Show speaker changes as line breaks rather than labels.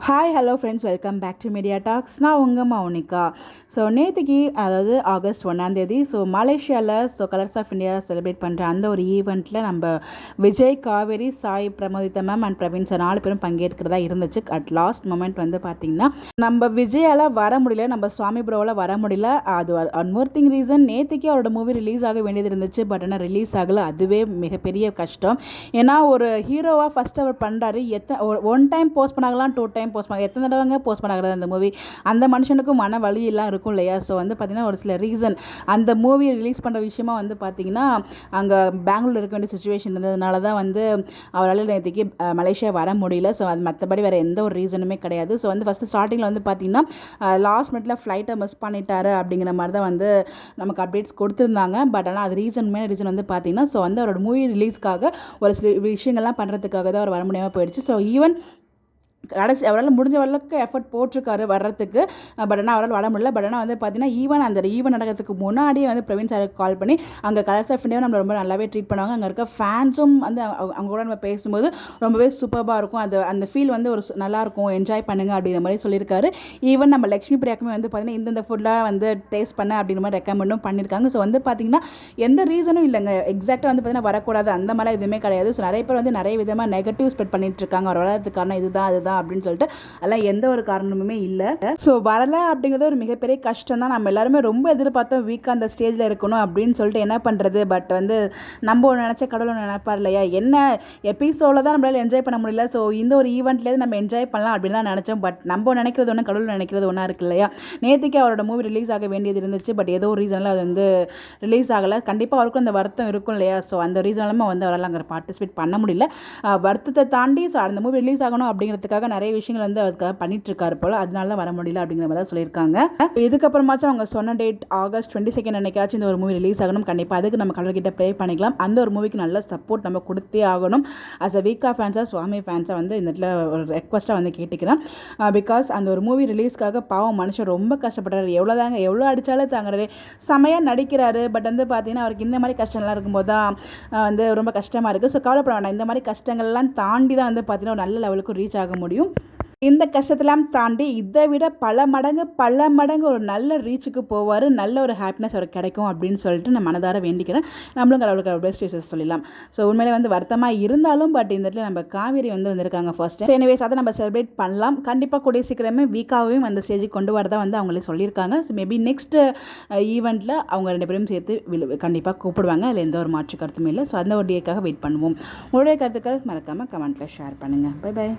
Hi hello friends, welcome back to media talks. நான் உங்கள் Mounika. So நேற்றுக்கு, அதாவது ஆகஸ்ட் 1 ஸோ மலேசியாவில் கலர்ஸ் ஆஃப் இந்தியா செலிப்ரேட் பண்ணுற அந்த ஒரு ஈவெண்ட்டில் நம்ம Vijay, Kaveri, Sai Pramodita ma'am and Praveen sir 4 பேரும் பங்கேற்கிறதா இருந்துச்சு. அட் லாஸ்ட் மொமெண்ட் பார்த்திங்கன்னா நம்ம விஜயால் வர முடியல, நம்ம சுவாமி ப்ரோவால் வர முடியல. அது ஒன் திங் ரீசன், நேற்றுக்கே அவரோட மூவி ரிலீஸ் ஆக வேண்டியது இருந்துச்சு. பட் ஆனால் ரிலீஸ் ஆகலை. அதுவே மிகப்பெரிய கஷ்டம். ஏன்னா ஒரு ஹீரோவாக ஃபஸ்ட் அவர் பண்ணுறாரு. ஒன் டைம் போஸ்ட் பண்ணாங்களாம், 2 டைம் போஸ்ட் பண்ண, எத்தனை தடவைங்க போஸ்ட் பண்ணாங்க அந்த மூவி. அந்த மனுஷனுக்கும் மன வலியெல்லாம் இருக்கும் இல்லையா? ஸோ பார்த்திங்கன்னா ஒரு சில ரீசன் அந்த மூவி ரிலீஸ் பண்ணுற விஷயமா பார்த்திங்கன்னா அங்கே பெங்களூரில் இருக்க வேண்டிய சுச்சுவேஷன் இருந்ததுனால தான் அவரால் நேற்றுக்கு மலேசியா வர முடியல. ஸோ அது மற்றபடி வேறு எந்த ஒரு ரீசனுமே கிடையாது. ஸோ ஃபஸ்ட்டு ஸ்டார்டிங்கில் பார்த்திங்கன்னா லாஸ்ட் மினிட்ல ஃப்ளைட்டை மிஸ் பண்ணிட்டாரு அப்படிங்கிற மாதிரி தான் நமக்கு அப்டேட்ஸ் கொடுத்துருந்தாங்க. பட் ஆனால் அது ரீசன் பார்த்திங்கன்னா அவரோட மூவி ரிலீஸ்க்காக ஒரு சில விஷயங்கள்லாம் பண்ணுறதுக்காக தான் அவர் வர முடியாமல் போயிடுச்சு. ஸோ ஈவன் கடைசி அவரால் முடிஞ்ச அளவுக்கு எஃபர்ட் போட்டிருக்காரு வர்றதுக்கு. பட் ஆனால் அவரால் வர முடியல. பட் ஆனால் பார்த்தீங்கன்னா ஈவன் அந்த ஈவன் நடக்கிறதுக்கு முன்னாடியே பிரவீன் சாருக்கு கால் பண்ணி அங்கே கலர்ஸ் ஆஃப் இந்தியாவை நம்ம ரொம்ப நல்லாவே ட்ரீட் பண்ணுவாங்க. அங்கே இருக்க ஃபேன்ஸும் அவங்க கூட நம்ம பேசும்போது ரொம்பவே சூப்பராக இருக்கும். அந்த ஃபீல் ஒரு நல்லாயிருக்கும், என்ஜாய் பண்ணுங்கள் அப்படிங்கிற மாதிரி சொல்லியிருக்காரு. ஈவன் நம்ம லக்ஷ்மி பிரியாக்குமே பார்த்தீங்கன்னா இந்த ஃபுட்டாக டேஸ்ட் பண்ண அப்படிங்கிற மாதிரி ரெக்கமெண்டும் பண்ணியிருக்காங்க. ஸோ பார்த்தீங்கன்னா எந்த ரீசனும் இல்லைங்க, எக்ஸாக்டாக பார்த்தீங்கன்னா வரக்கூடாது அந்த மாதிரிலாம் எதுவுமே கிடையாது. ஸோ நிறைய பேர் நிறைய விதமாக நெகட்டிவ் ஸ்ப்ரெட் பண்ணிட்டு இருக்காங்க. அவர் வராதுக்கு காரணம் அதுதான் அப்படின்னு சொல்லிட்டு அதெல்லாம் எந்த ஒரு காரணமுமே இல்லை. ஸோ வரல அப்படிங்கிறது ஒரு மிகப்பெரிய கஷ்டம் தான். நம்ம எல்லாருமே ரொம்ப எதிர்பார்த்தோம் வீக்காக அந்த ஸ்டேஜில் இருக்கணும் அப்படின்னு சொல்லிட்டு என்ன பண்ணுறது. பட் நம்ம ஒன்று நினச்ச கடவுள் ஒன்று நினைப்பார் இல்லையா? என்ன எபிசோடில் தான் நம்மளால் என்ஜாய் பண்ண முடியல. ஸோ இந்த ஒரு ஈவெண்ட்லேருந்து நம்ம என்ஜாய் பண்ணலாம் அப்படின்னு தான் நினச்சோம். பட் நம்ம நினைக்கிறது ஒன்று, கடவுள் நினைக்கிறது ஒன்றா இருக்கு இல்லையா? நேற்றுக்கு அவரோட மூவி ரிலீஸ் ஆக வேண்டியது இருந்துச்சு. பட் ஏதோ ஒரு ரீசனில் அது ரிலீஸ் ஆகலை. கண்டிப்பாக அவருக்கும் அந்த வருத்தம் இருக்கும் இல்லையா? ஸோ அந்த ரீசனில் அவரால் அங்கே பார்ட்டிசிபேட் பண்ண முடியல. வருத்தத்தை தாண்டி அந்த மூவி ரிலீஸ் ஆகணும் அப்படிங்கிறதுக்காக நிறைய விஷயங்கள் அதுக்காக பண்ணிட்டு இருக்காரு போல. அதனால தான் வர முடியல அப்படிங்கிற மாதிரி தான் சொல்லியிருக்காங்க. இதுக்கப்புறமாச்சும் அவங்க சொன்ன டேட் ஆகஸ்ட் 22 அன்னைக்காச்சும் இந்த ஒரு மூவி ரிலீஸ் ஆகணும். கண்டிப்பாக அதுக்கு நம்ம கடவுள்கிட்ட ப்ரே பண்ணிக்கலாம். அந்த ஒரு மூவிக்கு நல்ல சப்போர்ட் நம்ம கொடுத்தே ஆகணும். அஸ் அ வீக்கா ஃபேன்ஸாக, சுவாமி ஃபேன்ஸாக இந்த இடத்துல ஒரு ரெக்வஸ்ட்டாக கேட்டுக்கிறேன். பிகாஸ் அந்த ஒரு மூவி ரிலீஸ்க்காக பாவம் மனுஷன் ரொம்ப கஷ்டப்படுறாரு. எவ்வளோ அடித்தாலும் தாங்குறாரு, செமையாக நடிக்கிறாரு. பட் பார்த்தீங்கன்னா அவருக்கு இந்த மாதிரி கஷ்டம்லாம் இருக்கும்போது தான் ரொம்ப கஷ்டமாக இருக்குது. ஸோ கவலைப்பட வேண்டாம். இந்த மாதிரி கஷ்டங்கள்லாம் தாண்டி தான் பார்த்தீங்கன்னா ஒரு நல்ல லெவலுக்கு ரீச் ஆக முடியும். இந்த கஷ்டத்தெல்லாம் தாண்டி இதை விட பல மடங்கு ஒரு நல்ல ரீச்சுக்கு போவார். நல்ல ஒரு ஹாப்பினஸ் அவருக்கு கிடைக்கும் அப்படின்னு சொல்லிட்டு நான் மனதார வேண்டிக்கிறேன். நம்மளும் கடவுளுக்கு பெஸ்ட் விஷஸ் சொல்லலாம். ஸோ உண்மையிலே வருத்தமாக இருந்தாலும் பட் இந்த இடத்துல நம்ம காவேரி வந்திருக்காங்க ஃபர்ஸ்ட். எனிவேஸ் அதை நம்ம செலிப்ரேட் பண்ணலாம். கண்டிப்பாக கூடிய சீக்கிரமே வீக்காகவும் அந்த ஸ்டேஜுக்கு கொண்டு வரதான் அவங்களே சொல்லியிருக்காங்க. ஸோ மேபி நெக்ஸ்ட் ஈவெண்ட்டில் அவங்க 2 பேரும் சேர்த்து கண்டிப்பாக கூப்பிடுவாங்க. அதில் எந்த ஒரு மாற்று கருத்துமே இல்லை. ஸோ அந்த ஒரு டேக்காக வெயிட் பண்ணுவோம். உங்களுடைய கருத்துக்கள் மறக்காமல் கமெண்ட்டில் ஷேர் பண்ணுங்கள். Bye by.